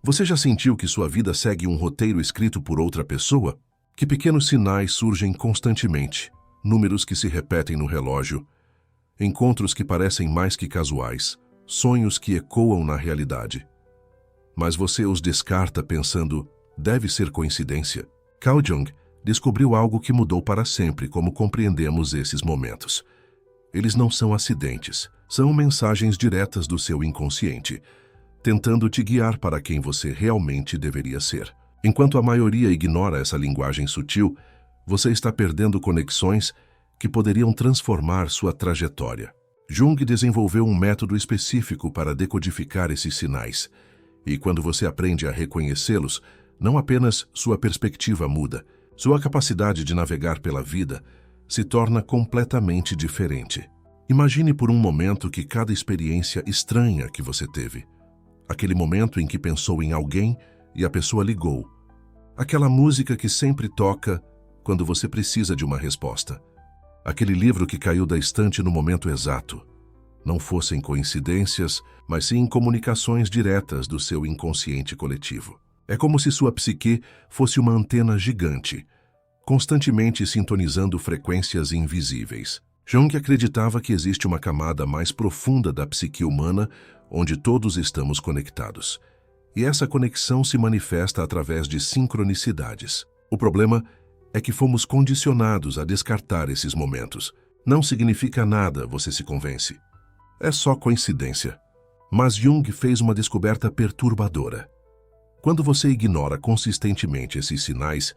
Você já sentiu que sua vida segue um roteiro escrito por outra pessoa? Que pequenos sinais surgem constantemente, números que se repetem no relógio, encontros que parecem mais que casuais, sonhos que ecoam na realidade. Mas você os descarta pensando, deve ser coincidência. Carl Jung descobriu algo que mudou para sempre como compreendemos esses momentos. Eles não são acidentes, são mensagens diretas do seu inconsciente, tentando te guiar para quem você realmente deveria ser. Enquanto a maioria ignora essa linguagem sutil, você está perdendo conexões que poderiam transformar sua trajetória. Jung desenvolveu um método específico para decodificar esses sinais, e quando você aprende a reconhecê-los, não apenas sua perspectiva muda, sua capacidade de navegar pela vida se torna completamente diferente. Imagine por um momento que cada experiência estranha que você teve, aquele momento em que pensou em alguém e a pessoa ligou, aquela música que sempre toca quando você precisa de uma resposta, aquele livro que caiu da estante no momento exato, não fossem coincidências, mas sim comunicações diretas do seu inconsciente coletivo. É como se sua psique fosse uma antena gigante, constantemente sintonizando frequências invisíveis. Jung acreditava que existe uma camada mais profunda da psique humana onde todos estamos conectados. E essa conexão se manifesta através de sincronicidades. O problema é que fomos condicionados a descartar esses momentos. Não significa nada, você se convence. É só coincidência. Mas Jung fez uma descoberta perturbadora. Quando você ignora consistentemente esses sinais,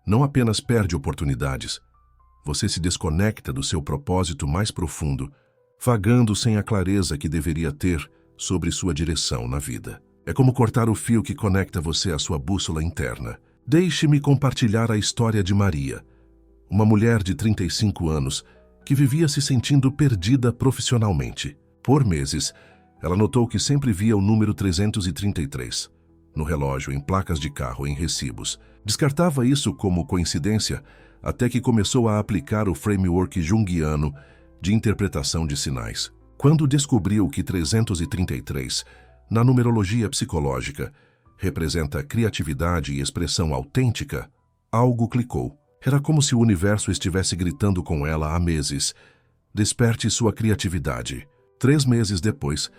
não apenas perde oportunidades, você se desconecta do seu propósito mais profundo, vagando sem a clareza que deveria ter sobre sua direção na vida. É como cortar o fio que conecta você à sua bússola interna. Deixe-me compartilhar a história de Maria, uma mulher de 35 anos que vivia se sentindo perdida profissionalmente. Por meses, ela notou que sempre via o número 333 no relógio, em placas de carro, em recibos. Descartava isso como coincidência até que começou a aplicar o framework junguiano de interpretação de sinais. Quando descobriu que 333, na numerologia psicológica, representa criatividade e expressão autêntica, algo clicou. Era como se o universo estivesse gritando com ela há meses. Desperte sua criatividade. 3 meses depois,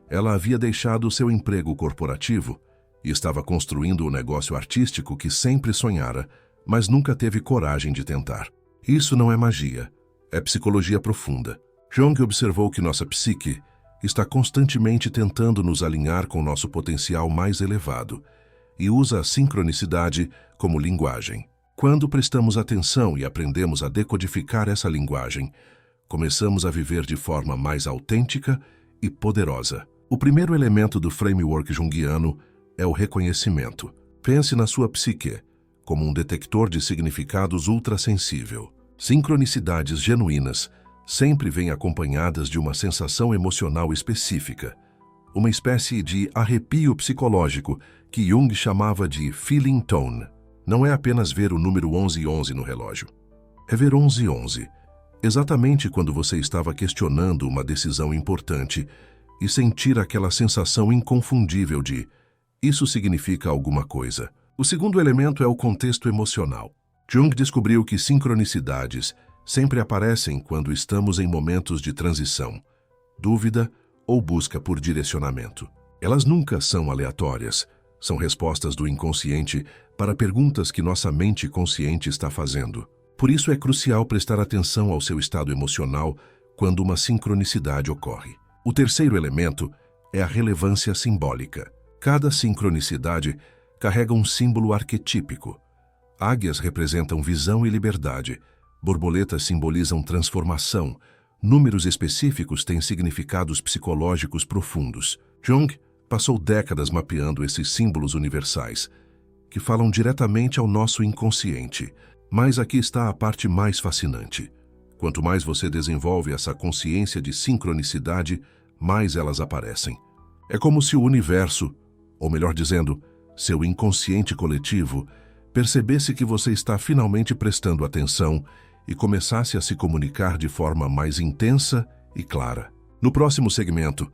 ela havia deixado seu emprego corporativo e estava construindo o negócio artístico que sempre sonhara, mas nunca teve coragem de tentar. Isso não é magia, é psicologia profunda. Jung observou que nossa psique está constantemente tentando nos alinhar com nosso potencial mais elevado e usa a sincronicidade como linguagem. Quando prestamos atenção e aprendemos a decodificar essa linguagem, começamos a viver de forma mais autêntica e poderosa. O primeiro elemento do framework junguiano é o reconhecimento. Pense na sua psique como um detector de significados ultrassensível. Sincronicidades genuínas sempre vêm acompanhadas de uma sensação emocional específica, uma espécie de arrepio psicológico que Jung chamava de feeling tone. Não é apenas ver o número 1111 no relógio. É ver 1111, exatamente quando você estava questionando uma decisão importante e sentir aquela sensação inconfundível de isso significa alguma coisa. O segundo elemento é o contexto emocional. Jung descobriu que sincronicidades sempre aparecem quando estamos em momentos de transição, dúvida ou busca por direcionamento. Elas nunca são aleatórias, são respostas do inconsciente para perguntas que nossa mente consciente está fazendo. Por isso é crucial prestar atenção ao seu estado emocional quando uma sincronicidade ocorre. O terceiro elemento é a relevância simbólica. Cada sincronicidade carrega um símbolo arquetípico. Águias representam visão e liberdade, borboletas simbolizam transformação, números específicos têm significados psicológicos profundos. Jung passou décadas mapeando esses símbolos universais, que falam diretamente ao nosso inconsciente. Mas aqui está a parte mais fascinante. Quanto mais você desenvolve essa consciência de sincronicidade, mais elas aparecem. É como se o universo, ou melhor dizendo, seu inconsciente coletivo, percebesse que você está finalmente prestando atenção e começasse a se comunicar de forma mais intensa e clara. No próximo segmento,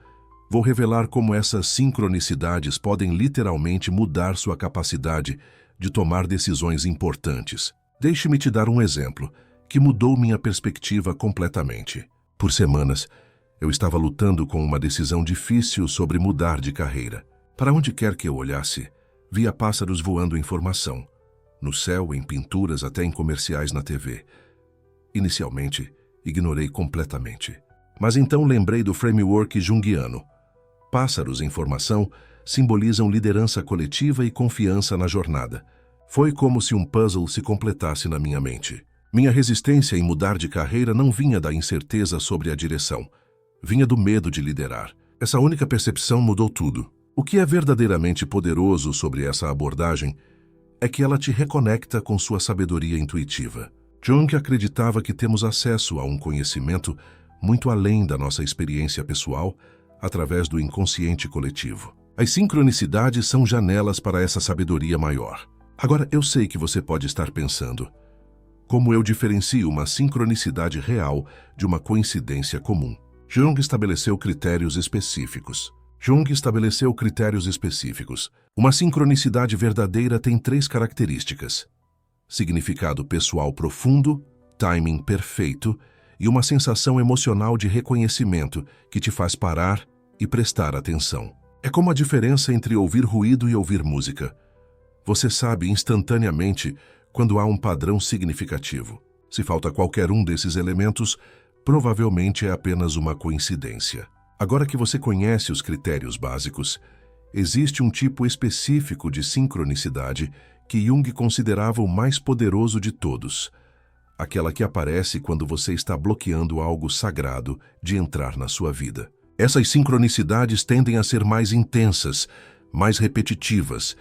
Vou revelar como essas sincronicidades podem literalmente mudar sua capacidade de tomar decisões importantes. Deixe-me te dar um exemplo que mudou minha perspectiva completamente. Por semanas, eu estava lutando com uma decisão difícil sobre mudar de carreira. Para onde quer que eu olhasse, via pássaros voando em formação. No céu, em pinturas, até em comerciais na TV. Inicialmente, ignorei completamente. Mas então lembrei do framework junguiano. Pássaros em formação simbolizam liderança coletiva e confiança na jornada. Foi como se um puzzle se completasse na minha mente. Minha resistência em mudar de carreira não vinha da incerteza sobre a direção. Vinha do medo de liderar. Essa única percepção mudou tudo. O que é verdadeiramente poderoso sobre essa abordagem é que ela te reconecta com sua sabedoria intuitiva. Jung acreditava que temos acesso a um conhecimento muito além da nossa experiência pessoal, através do inconsciente coletivo. As sincronicidades são janelas para essa sabedoria maior. Agora, eu sei que você pode estar pensando: como eu diferencio uma sincronicidade real de uma coincidência comum? Jung estabeleceu critérios específicos. Uma sincronicidade verdadeira tem 3 características: significado pessoal profundo, timing perfeito e uma sensação emocional de reconhecimento que te faz parar e prestar atenção. É como a diferença entre ouvir ruído e ouvir música. Você sabe instantaneamente quando há um padrão significativo. Se falta qualquer um desses elementos, provavelmente é apenas uma coincidência. Agora que você conhece os critérios básicos, existe um tipo específico de sincronicidade que Jung considerava o mais poderoso de todos. Aquela que aparece quando você está bloqueando algo sagrado de entrar na sua vida. Essas sincronicidades tendem a ser mais intensas, mais repetitivas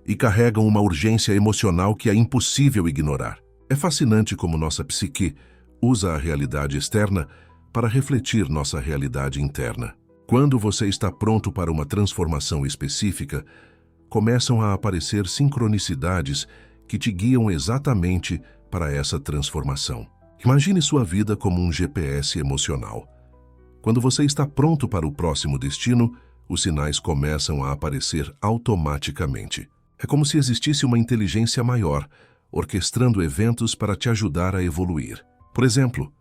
e carregam uma urgência emocional que é impossível ignorar. É fascinante como nossa psique usa a realidade externa para refletir nossa realidade interna. Quando você está pronto para uma transformação específica, começam a aparecer sincronicidades que te guiam exatamente para essa transformação. Imagine sua vida como um GPS emocional. Quando você está pronto para o próximo destino, os sinais começam a aparecer automaticamente. É como se existisse uma inteligência maior, orquestrando eventos para te ajudar a evoluir. Por exemplo,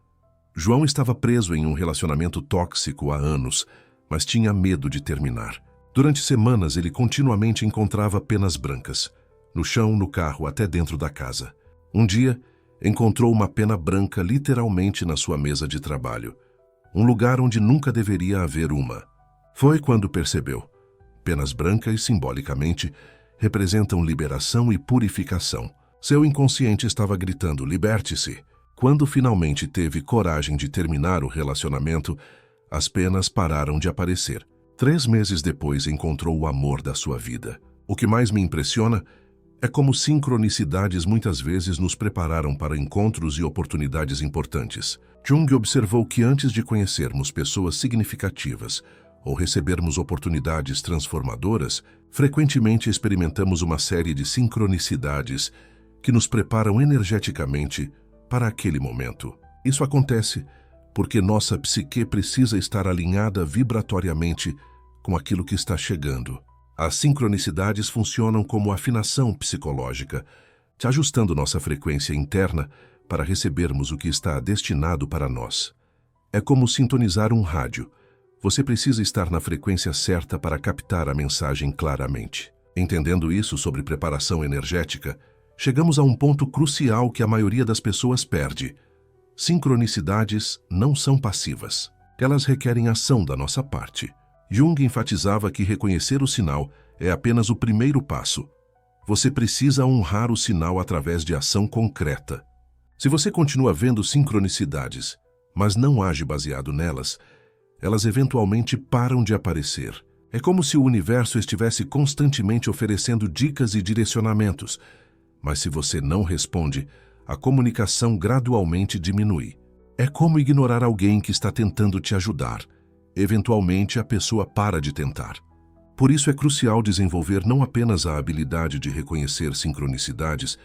João estava preso em um relacionamento tóxico há anos, mas tinha medo de terminar. Durante semanas, ele continuamente encontrava penas brancas, no chão, no carro, até dentro da casa. Um dia, encontrou uma pena branca literalmente na sua mesa de trabalho, um lugar onde nunca deveria haver uma. Foi quando percebeu. Penas brancas, simbolicamente, representam liberação e purificação. Seu inconsciente estava gritando: liberte-se. Quando finalmente teve coragem de terminar o relacionamento, as penas pararam de aparecer. 3 meses depois, encontrou o amor da sua vida. O que mais me impressiona é como sincronicidades muitas vezes nos prepararam para encontros e oportunidades importantes. Jung observou que antes de conhecermos pessoas significativas ou recebermos oportunidades transformadoras, frequentemente experimentamos uma série de sincronicidades que nos preparam energeticamente para aquele momento. Isso acontece porque nossa psique precisa estar alinhada vibratoriamente com aquilo que está chegando. As sincronicidades funcionam como afinação psicológica, te ajustando nossa frequência interna para recebermos o que está destinado para nós. É como sintonizar um rádio. Você precisa estar na frequência certa para captar a mensagem claramente. Entendendo isso sobre preparação energética, chegamos a um ponto crucial que a maioria das pessoas perde. Sincronicidades não são passivas. Elas requerem ação da nossa parte. Jung enfatizava que reconhecer o sinal é apenas o primeiro passo. Você precisa honrar o sinal através de ação concreta. Se você continua vendo sincronicidades, mas não age baseado nelas, elas eventualmente param de aparecer. É como se o universo estivesse constantemente oferecendo dicas e direcionamentos, mas se você não responde, a comunicação gradualmente diminui. É como ignorar alguém que está tentando te ajudar. Eventualmente, a pessoa para de tentar. Por isso é crucial desenvolver não apenas a habilidade de reconhecer sincronicidades,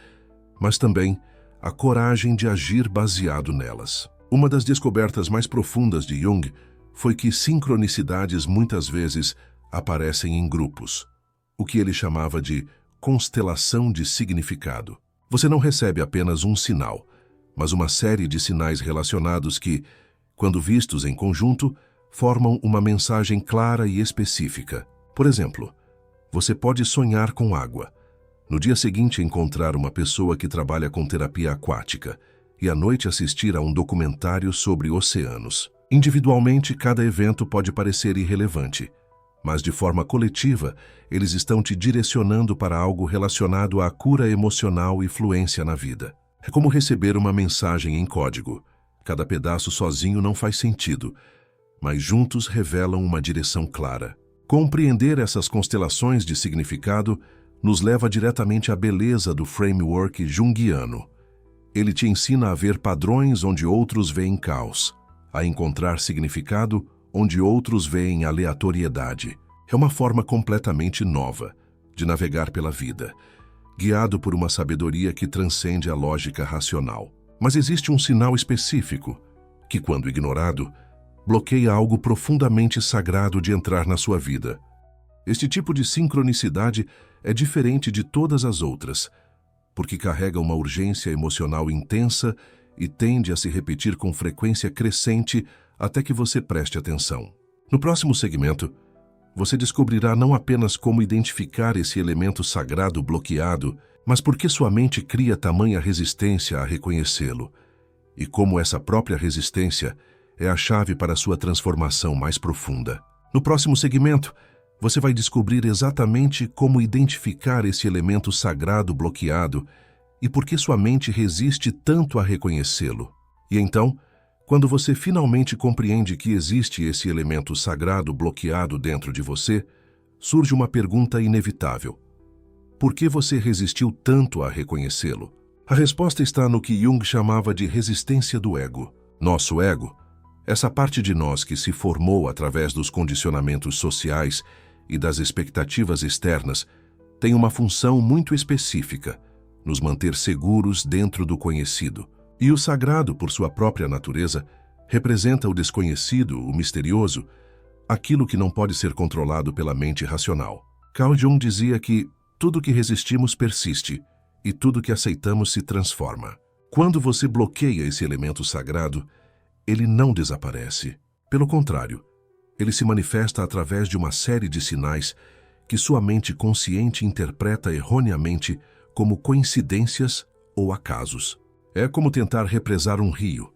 mas também a coragem de agir baseado nelas. Uma das descobertas mais profundas de Jung foi que sincronicidades muitas vezes aparecem em grupos, o que ele chamava de constelação de significado. Você não recebe apenas um sinal, mas uma série de sinais relacionados que, quando vistos em conjunto, formam uma mensagem clara e específica. Por exemplo, você pode sonhar com água, no dia seguinte encontrar uma pessoa que trabalha com terapia aquática e à noite assistir a um documentário sobre oceanos. Individualmente, cada evento pode parecer irrelevante, mas de forma coletiva, eles estão te direcionando para algo relacionado à cura emocional e fluência na vida. É como receber uma mensagem em código. Cada pedaço sozinho não faz sentido, mas juntos revelam uma direção clara. Compreender essas constelações de significado nos leva diretamente à beleza do framework junguiano. Ele te ensina a ver padrões onde outros veem caos, a encontrar significado onde outros veem aleatoriedade. É uma forma completamente nova de navegar pela vida, guiado por uma sabedoria que transcende a lógica racional. Mas existe um sinal específico, que, quando ignorado, bloqueia algo profundamente sagrado de entrar na sua vida. Este tipo de sincronicidade é diferente de todas as outras, porque carrega uma urgência emocional intensa e tende a se repetir com frequência crescente até que você preste atenção. No próximo segmento, você descobrirá não apenas como identificar esse elemento sagrado bloqueado, mas por que sua mente cria tamanha resistência a reconhecê-lo, e como essa própria resistência é a chave para sua transformação mais profunda. No próximo segmento, você vai descobrir exatamente como identificar esse elemento sagrado bloqueado e por que sua mente resiste tanto a reconhecê-lo. E então, quando você finalmente compreende que existe esse elemento sagrado bloqueado dentro de você, surge uma pergunta inevitável. Por que você resistiu tanto a reconhecê-lo? A resposta está no que Jung chamava de resistência do ego. Nosso ego, essa parte de nós que se formou através dos condicionamentos sociais e das expectativas externas, tem uma função muito específica, nos manter seguros dentro do conhecido. E o sagrado, por sua própria natureza, representa o desconhecido, o misterioso, aquilo que não pode ser controlado pela mente racional. Carl Jung dizia que tudo que resistimos persiste e tudo que aceitamos se transforma. Quando você bloqueia esse elemento sagrado, ele não desaparece. Pelo contrário, ele se manifesta através de uma série de sinais que sua mente consciente interpreta erroneamente como coincidências ou acasos. É como tentar represar um rio.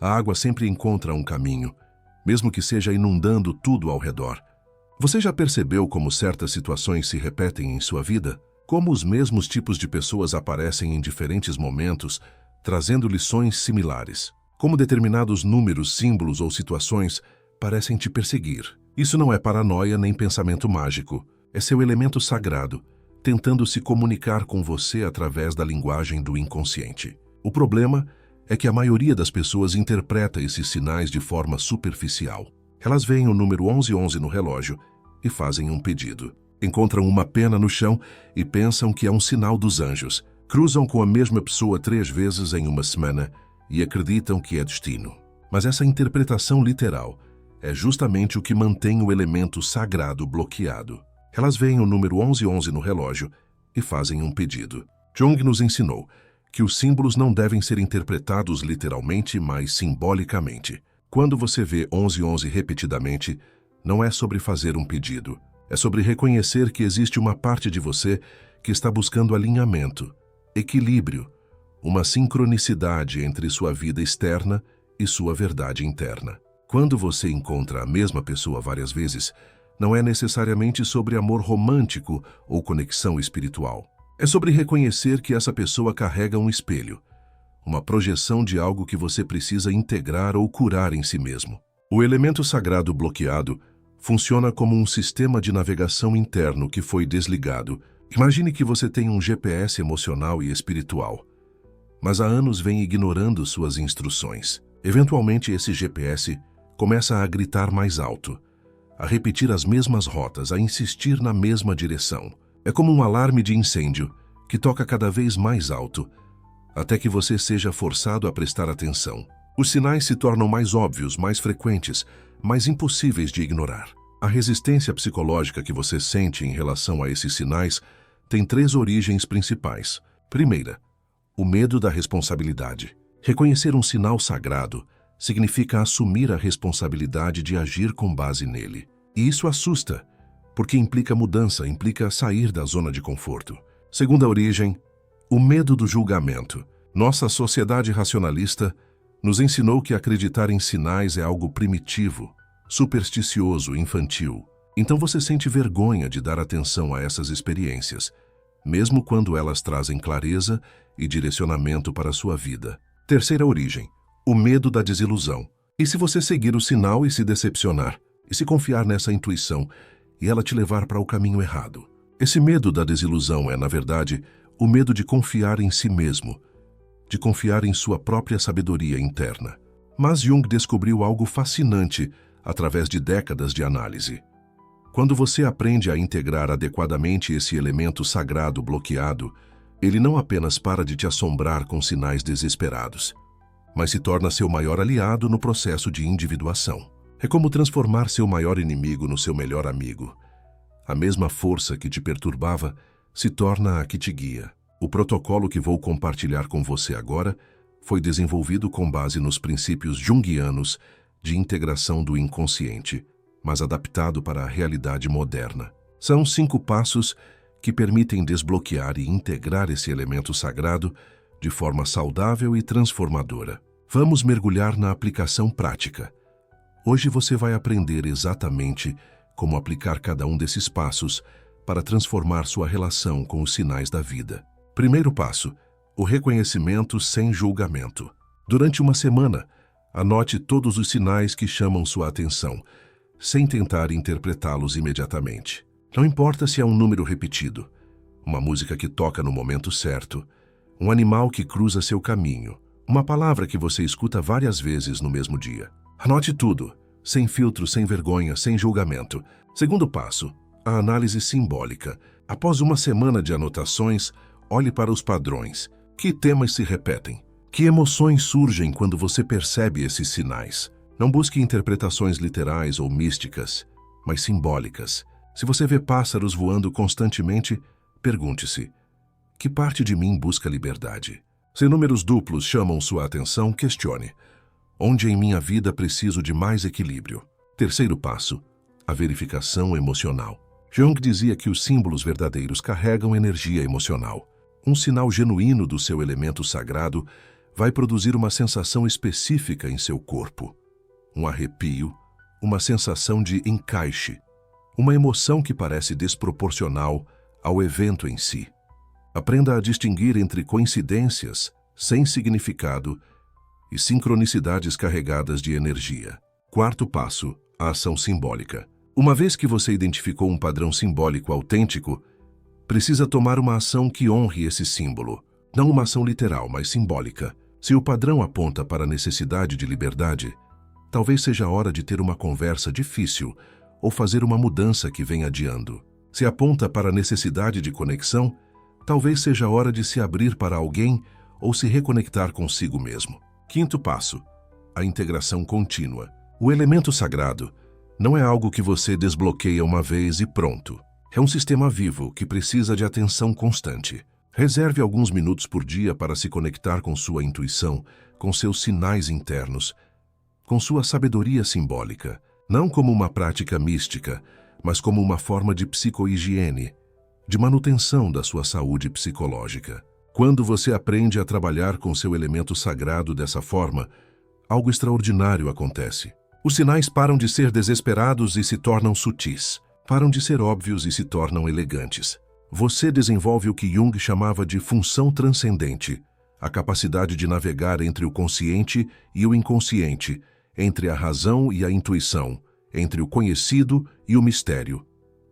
A água sempre encontra um caminho, mesmo que seja inundando tudo ao redor. Você já percebeu como certas situações se repetem em sua vida? Como os mesmos tipos de pessoas aparecem em diferentes momentos, trazendo lições similares? Como determinados números, símbolos ou situações parecem te perseguir? Isso não é paranoia nem pensamento mágico. É seu elemento sagrado, tentando se comunicar com você através da linguagem do inconsciente. O problema é que a maioria das pessoas interpreta esses sinais de forma superficial. Elas veem o número 1111 no relógio e fazem um pedido. Encontram uma pena no chão e pensam que é um sinal dos anjos. Cruzam com a mesma pessoa 3 vezes em uma semana e acreditam que é destino. Mas essa interpretação literal é justamente o que mantém o elemento sagrado bloqueado. Elas veem o número 1111 no relógio e fazem um pedido. Jung nos ensinou que os símbolos não devem ser interpretados literalmente, mas simbolicamente. Quando você vê 1111 repetidamente, não é sobre fazer um pedido. É sobre reconhecer que existe uma parte de você que está buscando alinhamento, equilíbrio, uma sincronicidade entre sua vida externa e sua verdade interna. Quando você encontra a mesma pessoa várias vezes, não é necessariamente sobre amor romântico ou conexão espiritual. É sobre reconhecer que essa pessoa carrega um espelho, uma projeção de algo que você precisa integrar ou curar em si mesmo. O elemento sagrado bloqueado funciona como um sistema de navegação interno que foi desligado. Imagine que você tem um GPS emocional e espiritual, mas há anos vem ignorando suas instruções. Eventualmente, esse GPS começa a gritar mais alto, a repetir as mesmas rotas, a insistir na mesma direção. É como um alarme de incêndio que toca cada vez mais alto, até que você seja forçado a prestar atenção. Os sinais se tornam mais óbvios, mais frequentes, mas impossíveis de ignorar. A resistência psicológica que você sente em relação a esses sinais tem 3 origens principais. Primeira, o medo da responsabilidade. Reconhecer um sinal sagrado significa assumir a responsabilidade de agir com base nele. E isso assusta, porque implica mudança, implica sair da zona de conforto. Segunda origem, o medo do julgamento. Nossa sociedade racionalista nos ensinou que acreditar em sinais é algo primitivo, supersticioso, infantil. Então você sente vergonha de dar atenção a essas experiências, mesmo quando elas trazem clareza e direcionamento para a sua vida. Terceira origem, o medo da desilusão. E se você seguir o sinal e se decepcionar, e se confiar nessa intuição e ela te levar para o caminho errado? Esse medo da desilusão é, na verdade, o medo de confiar em si mesmo, de confiar em sua própria sabedoria interna. Mas Jung descobriu algo fascinante através de décadas de análise. Quando você aprende a integrar adequadamente esse elemento sagrado bloqueado, ele não apenas para de te assombrar com sinais desesperados, mas se torna seu maior aliado no processo de individuação. É como transformar seu maior inimigo no seu melhor amigo. A mesma força que te perturbava se torna a que te guia. O protocolo que vou compartilhar com você agora foi desenvolvido com base nos princípios junguianos de integração do inconsciente, mas adaptado para a realidade moderna. São 5 passos que permitem desbloquear e integrar esse elemento sagrado de forma saudável e transformadora. Vamos mergulhar na aplicação prática. Hoje você vai aprender exatamente como aplicar cada um desses passos para transformar sua relação com os sinais da vida. Primeiro passo, o reconhecimento sem julgamento. Durante uma semana, anote todos os sinais que chamam sua atenção, sem tentar interpretá-los imediatamente. Não importa se é um número repetido, uma música que toca no momento certo, um animal que cruza seu caminho, uma palavra que você escuta várias vezes no mesmo dia. Anote tudo, sem filtro, sem vergonha, sem julgamento. Segundo passo, a análise simbólica. Após uma semana de anotações, olhe para os padrões. Que temas se repetem? Que emoções surgem quando você percebe esses sinais? Não busque interpretações literais ou místicas, mas simbólicas. Se você vê pássaros voando constantemente, pergunte-se: que parte de mim busca liberdade? Se números duplos chamam sua atenção, questione: onde em minha vida preciso de mais equilíbrio? Terceiro passo, a verificação emocional. Jung dizia que os símbolos verdadeiros carregam energia emocional. Um sinal genuíno do seu elemento sagrado vai produzir uma sensação específica em seu corpo. Um arrepio, uma sensação de encaixe, uma emoção que parece desproporcional ao evento em si. Aprenda a distinguir entre coincidências sem significado e sincronicidades carregadas de energia. Quarto passo, a ação simbólica. Uma vez que você identificou um padrão simbólico autêntico, precisa tomar uma ação que honre esse símbolo. Não uma ação literal, mas simbólica. Se o padrão aponta para a necessidade de liberdade, talvez seja a hora de ter uma conversa difícil ou fazer uma mudança que vem adiando. Se aponta para a necessidade de conexão, talvez seja a hora de se abrir para alguém ou se reconectar consigo mesmo. Quinto passo, a integração contínua. O elemento sagrado não é algo que você desbloqueia uma vez e pronto. É um sistema vivo que precisa de atenção constante. Reserve alguns minutos por dia para se conectar com sua intuição, com seus sinais internos, com sua sabedoria simbólica, não como uma prática mística, mas como uma forma de psicohigiene, de manutenção da sua saúde psicológica. Quando você aprende a trabalhar com seu elemento sagrado dessa forma, algo extraordinário acontece. Os sinais param de ser desesperados e se tornam sutis. Param de ser óbvios e se tornam elegantes. Você desenvolve o que Jung chamava de função transcendente, a capacidade de navegar entre o consciente e o inconsciente, entre a razão e a intuição, entre o conhecido e o mistério.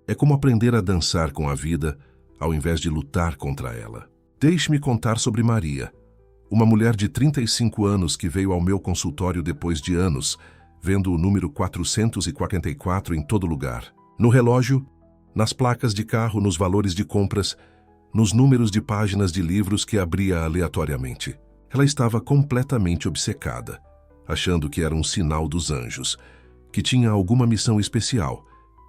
É como aprender a dançar com a vida, ao invés de lutar contra ela. Deixe-me contar sobre Maria, uma mulher de 35 anos que veio ao meu consultório depois de anos, vendo o número 444 em todo lugar. No relógio, nas placas de carro, nos valores de compras, nos números de páginas de livros que abria aleatoriamente. Ela estava completamente obcecada, achando que era um sinal dos anjos, que tinha alguma missão especial,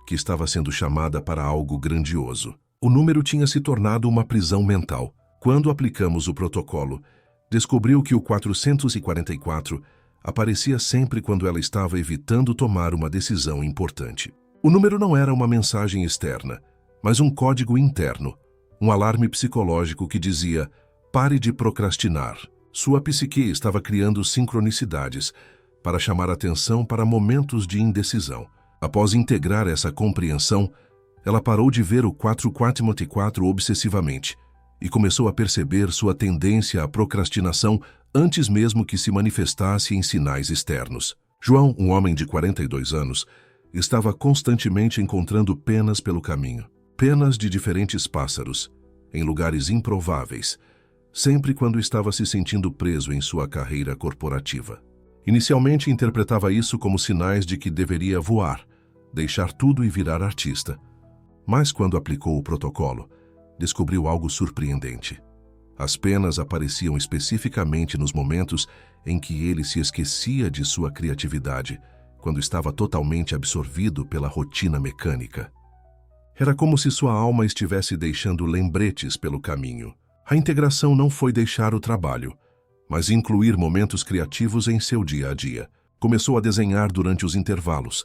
que estava sendo chamada para algo grandioso. O número tinha se tornado uma prisão mental. Quando aplicamos o protocolo, descobriu que o 444 aparecia sempre quando ela estava evitando tomar uma decisão importante. O número não era uma mensagem externa, mas um código interno, um alarme psicológico que dizia: pare de procrastinar. Sua psique estava criando sincronicidades para chamar atenção para momentos de indecisão. Após integrar essa compreensão, ela parou de ver o 444 obsessivamente e começou a perceber sua tendência à procrastinação antes mesmo que se manifestasse em sinais externos. João, um homem de 42 anos, estava constantemente encontrando penas pelo caminho. Penas de diferentes pássaros, em lugares improváveis, sempre quando estava se sentindo preso em sua carreira corporativa. Inicialmente interpretava isso como sinais de que deveria voar, deixar tudo e virar artista. Mas quando aplicou o protocolo, descobriu algo surpreendente. As penas apareciam especificamente nos momentos em que ele se esquecia de sua criatividade, quando estava totalmente absorvido pela rotina mecânica. Era como se sua alma estivesse deixando lembretes pelo caminho. A integração não foi deixar o trabalho, mas incluir momentos criativos em seu dia a dia. Começou a desenhar durante os intervalos,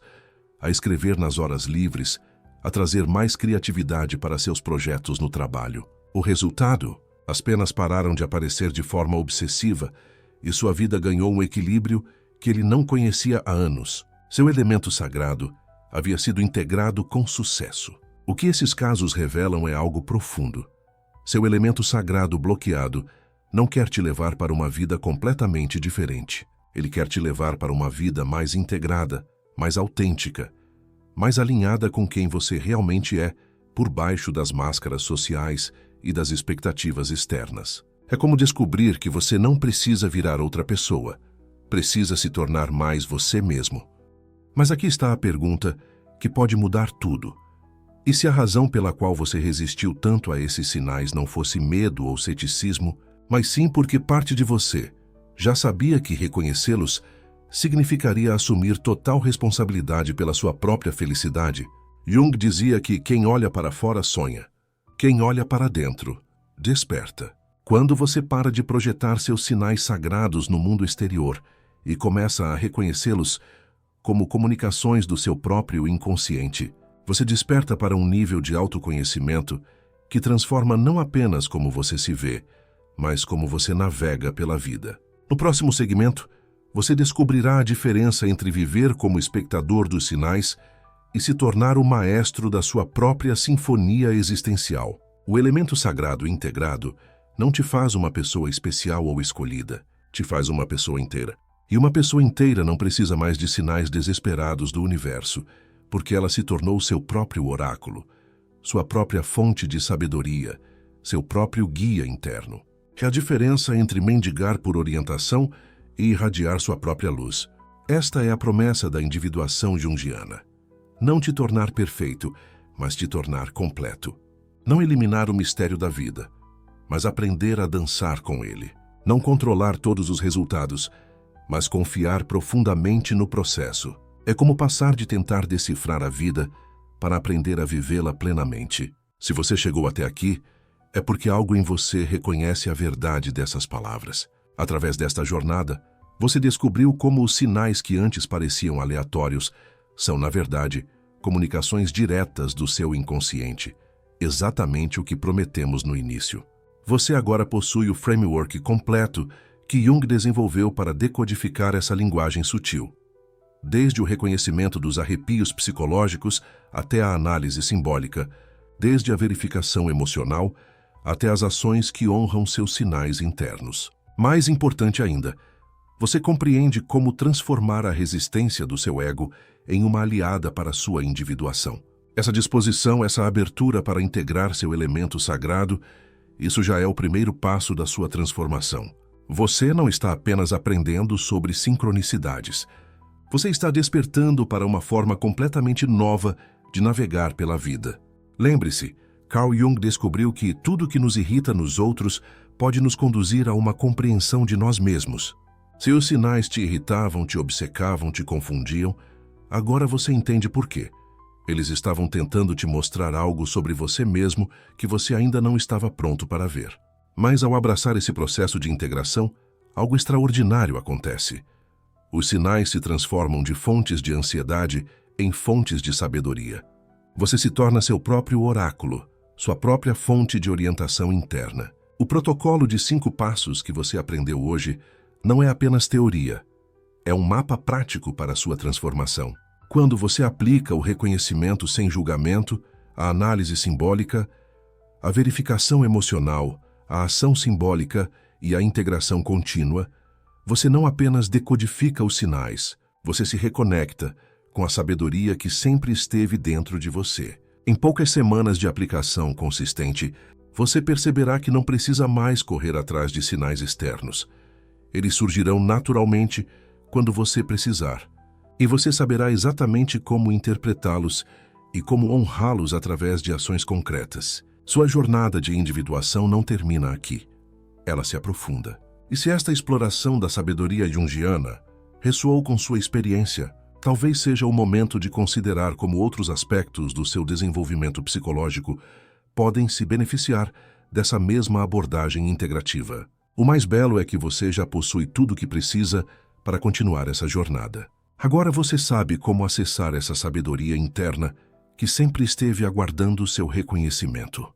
a escrever nas horas livres, a trazer mais criatividade para seus projetos no trabalho. O resultado? As penas pararam de aparecer de forma obsessiva e sua vida ganhou um equilíbrio que ele não conhecia há anos. Seu elemento sagrado havia sido integrado com sucesso. O que esses casos revelam é algo profundo. Seu elemento sagrado bloqueado não quer te levar para uma vida completamente diferente. Ele quer te levar para uma vida mais integrada, mais autêntica, mais alinhada com quem você realmente é, por baixo das máscaras sociais e das expectativas externas. É como descobrir que você não precisa virar outra pessoa, precisa se tornar mais você mesmo. Mas aqui está a pergunta que pode mudar tudo. E se a razão pela qual você resistiu tanto a esses sinais não fosse medo ou ceticismo, mas sim porque parte de você já sabia que reconhecê-los significaria assumir total responsabilidade pela sua própria felicidade? Jung dizia que quem olha para fora sonha, quem olha para dentro desperta. Quando você para de projetar seus sinais sagrados no mundo exterior e começa a reconhecê-los como comunicações do seu próprio inconsciente, você desperta para um nível de autoconhecimento que transforma não apenas como você se vê, mas como você navega pela vida. No próximo segmento, você descobrirá a diferença entre viver como espectador dos sinais e se tornar o maestro da sua própria sinfonia existencial. O elemento sagrado integrado não te faz uma pessoa especial ou escolhida, te faz uma pessoa inteira. E uma pessoa inteira não precisa mais de sinais desesperados do universo, porque ela se tornou seu próprio oráculo, sua própria fonte de sabedoria, seu próprio guia interno. É a diferença entre mendigar por orientação e irradiar sua própria luz. Esta é a promessa da individuação junguiana. Não te tornar perfeito, mas te tornar completo. Não eliminar o mistério da vida, mas aprender a dançar com ele. Não controlar todos os resultados, mas confiar profundamente no processo. É como passar de tentar decifrar a vida para aprender a vivê-la plenamente. Se você chegou até aqui, é porque algo em você reconhece a verdade dessas palavras. Através desta jornada, você descobriu como os sinais que antes pareciam aleatórios são, na verdade, comunicações diretas do seu inconsciente, exatamente o que prometemos no início. Você agora possui o framework completo que Jung desenvolveu para decodificar essa linguagem sutil. Desde o reconhecimento dos arrepios psicológicos até a análise simbólica, desde a verificação emocional até as ações que honram seus sinais internos. Mais importante ainda, você compreende como transformar a resistência do seu ego em uma aliada para sua individuação. Essa disposição, essa abertura para integrar seu elemento sagrado, isso já é o primeiro passo da sua transformação. Você não está apenas aprendendo sobre sincronicidades. Você está despertando para uma forma completamente nova de navegar pela vida. Lembre-se, Carl Jung descobriu que tudo que nos irrita nos outros pode nos conduzir a uma compreensão de nós mesmos. Se os sinais te irritavam, te obcecavam, te confundiam, Agora você entende por quê. Eles estavam tentando te mostrar algo sobre você mesmo que você ainda não estava pronto para ver. Mas ao abraçar esse processo de integração, algo extraordinário acontece. Os sinais se transformam de fontes de ansiedade em fontes de sabedoria. Você se torna seu próprio oráculo, sua própria fonte de orientação interna. O protocolo de 5 passos que você aprendeu hoje não é apenas teoria, é um mapa prático para a sua transformação. Quando você aplica o reconhecimento sem julgamento, a análise simbólica, a verificação emocional, a ação simbólica e a integração contínua, você não apenas decodifica os sinais, você se reconecta com a sabedoria que sempre esteve dentro de você. Em poucas semanas de aplicação consistente, você perceberá que não precisa mais correr atrás de sinais externos. Eles surgirão naturalmente quando você precisar. E você saberá exatamente como interpretá-los e como honrá-los através de ações concretas. Sua jornada de individuação não termina aqui. Ela se aprofunda. E se esta exploração da sabedoria junguiana ressoou com sua experiência, talvez seja o momento de considerar como outros aspectos do seu desenvolvimento psicológico podem se beneficiar dessa mesma abordagem integrativa. O mais belo é que você já possui tudo o que precisa para continuar essa jornada. Agora você sabe como acessar essa sabedoria interna que sempre esteve aguardando seu reconhecimento.